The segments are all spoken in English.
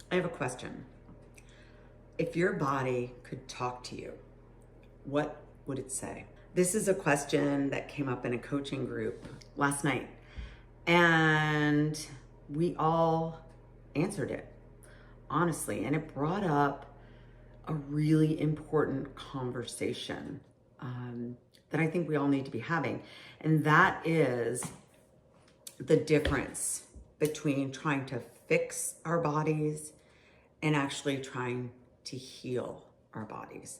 I have a question. If your body could talk to you, what would it say? This is a question that came up in a coaching group last night, and we all answered it honestly, and it brought up a really important conversation that I think we all need to be having, and that is the difference between trying to fix our bodies and actually trying to heal our bodies.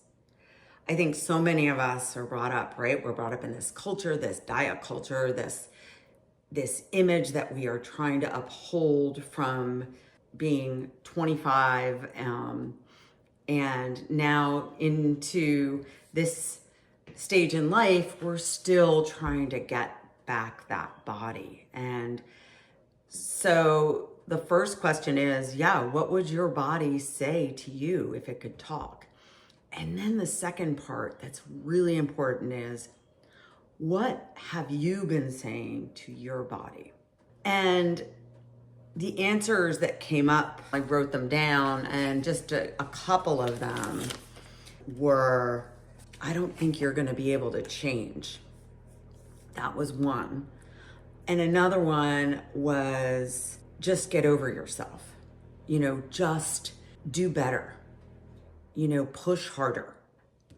I think so many of us are brought up, right? We're brought up in this culture, this diet culture, this image that we are trying to uphold from being 25 and now into this stage in life, we're still trying to get back that body. And so the first question is, what would your body say to you if it could talk? And then the second part that's really important is, what have you been saying to your body? And the answers that came up, I wrote them down, and just a couple of them were, I don't think you're going to be able to change. That was one. And another one was, just get over yourself. Just do better. Push harder.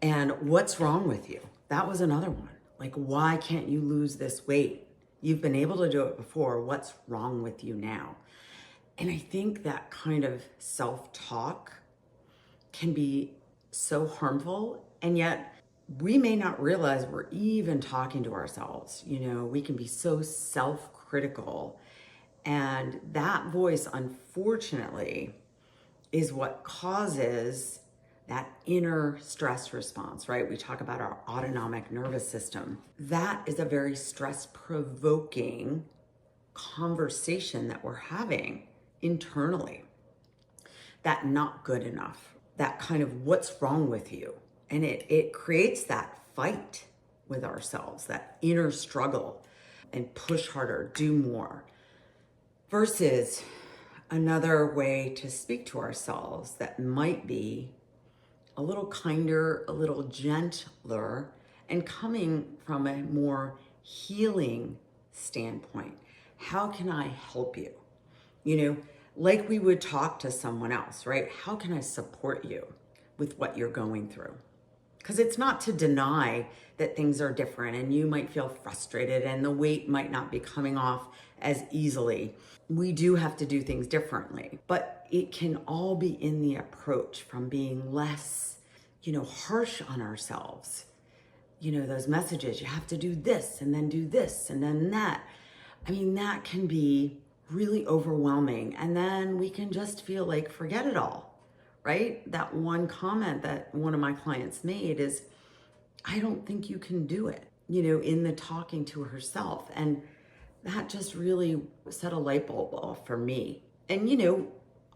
And what's wrong with you? That was another one. Like, why can't you lose this weight? You've been able to do it before. What's wrong with you now? And I think that kind of self-talk can be so harmful, and yet we may not realize we're even talking to ourselves. We can be so self-critical, and that voice, unfortunately, is what causes that inner stress response, right? We talk about our autonomic nervous system. That is a very stress-provoking conversation that we're having internally. That not good enough, that kind of what's wrong with you. And it creates that fight with ourselves, that inner struggle, and push harder, do more. Versus another way to speak to ourselves that might be a little kinder, a little gentler, and coming from a more healing standpoint. How can I help you? Like we would talk to someone else, right? How can I support you with what you're going through? Because it's not to deny that things are different, and you might feel frustrated and the weight might not be coming off as easily. We do have to do things differently, but it can all be in the approach from being less, harsh on ourselves. Those messages, you have to do this and then do this and then that. That can be really overwhelming. And then we can just feel like, forget it all, right? That one comment that one of my clients made is, I don't think you can do it, in the talking to herself. And that just really set a light bulb off for me. And,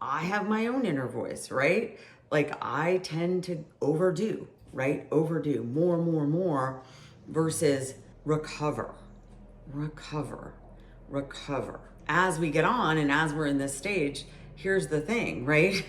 I have my own inner voice, right? Like, I tend to overdo, right? Overdo more versus recover. As we get on and as we're in this stage, here's the thing, right?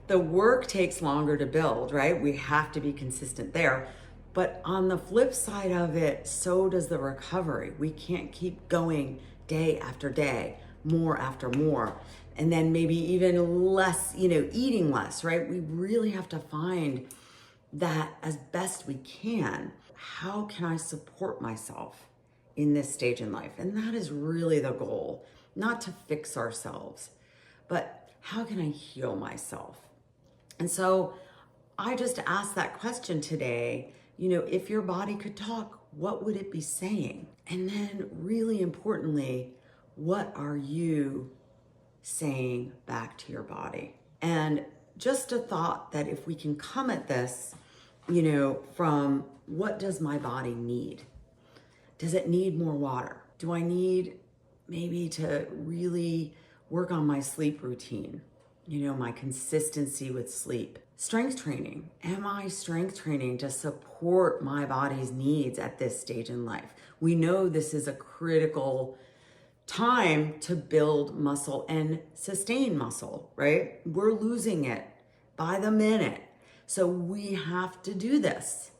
The work takes longer to build, right? We have to be consistent there. But on the flip side of it, so does the recovery. We can't keep going day after day, more after more. And then maybe even less, eating less, right? We really have to find that as best we can. How can I support myself in this stage in life? And that is really the goal, not to fix ourselves, but how can I heal myself? And so I just asked that question today, if your body could talk, what would it be saying? And then really importantly, what are you saying back to your body? And just a thought that if we can come at this, from what does my body need? Does it need more water? Do I need maybe to really work on my sleep routine? My consistency with sleep. Strength training. Am I strength training to support my body's needs at this stage in life? We know this is a critical time to build muscle and sustain muscle, right? We're losing it by the minute. So we have to do this.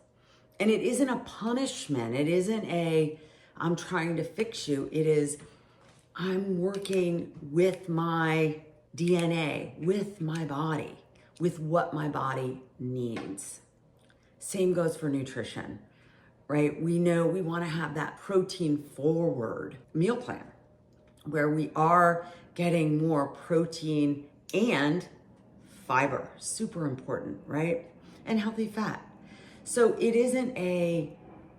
And it isn't a punishment. It isn't I'm trying to fix you. It is, I'm working with my DNA, with my body, with what my body needs. Same goes for nutrition, right? We know we want to have that protein forward meal plan where we are getting more protein and fiber, super important, right? And healthy fat. So it isn't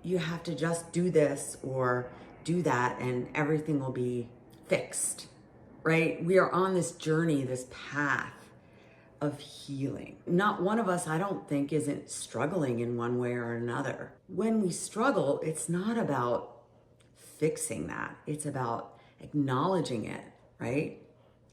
you have to just do this or do that and everything will be fixed, right? We are on this journey, this path of healing. Not one of us, I don't think, isn't struggling in one way or another. When we struggle, it's not about fixing that. It's about acknowledging it, right?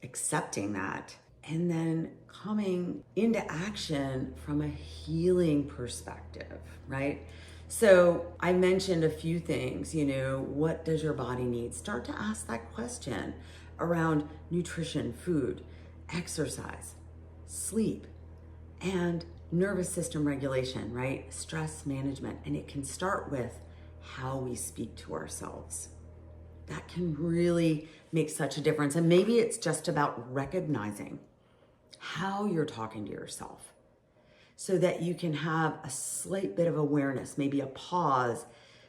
Accepting that, and then coming into action from a healing perspective, right? So I mentioned a few things, what does your body need? Start to ask that question around nutrition, food, exercise, sleep, and nervous system regulation, right? Stress management. And it can start with how we speak to ourselves. That can really make such a difference. And maybe it's just about recognizing how you're talking to yourself so that you can have a slight bit of awareness, maybe a pause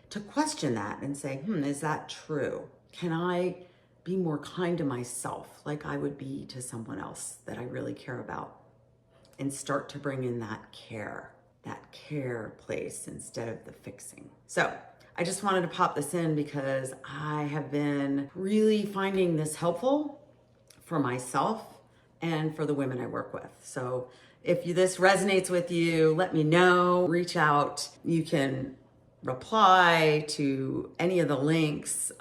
to question that and say, is that true? Can I be more kind to myself like I would be to someone else that I really care about? And start to bring in that care place instead of the fixing. So I just wanted to pop this in because I have been really finding this helpful for myself and for the women I work with. So if this resonates with you, let me know, reach out. You can reply to any of the links,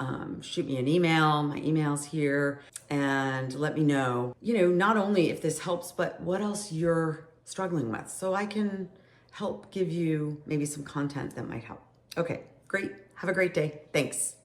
shoot me an email, my email's here, and let me know, not only if this helps, but what else you're struggling with so I can help give you maybe some content that might help. Okay, great. Have a great day. Thanks.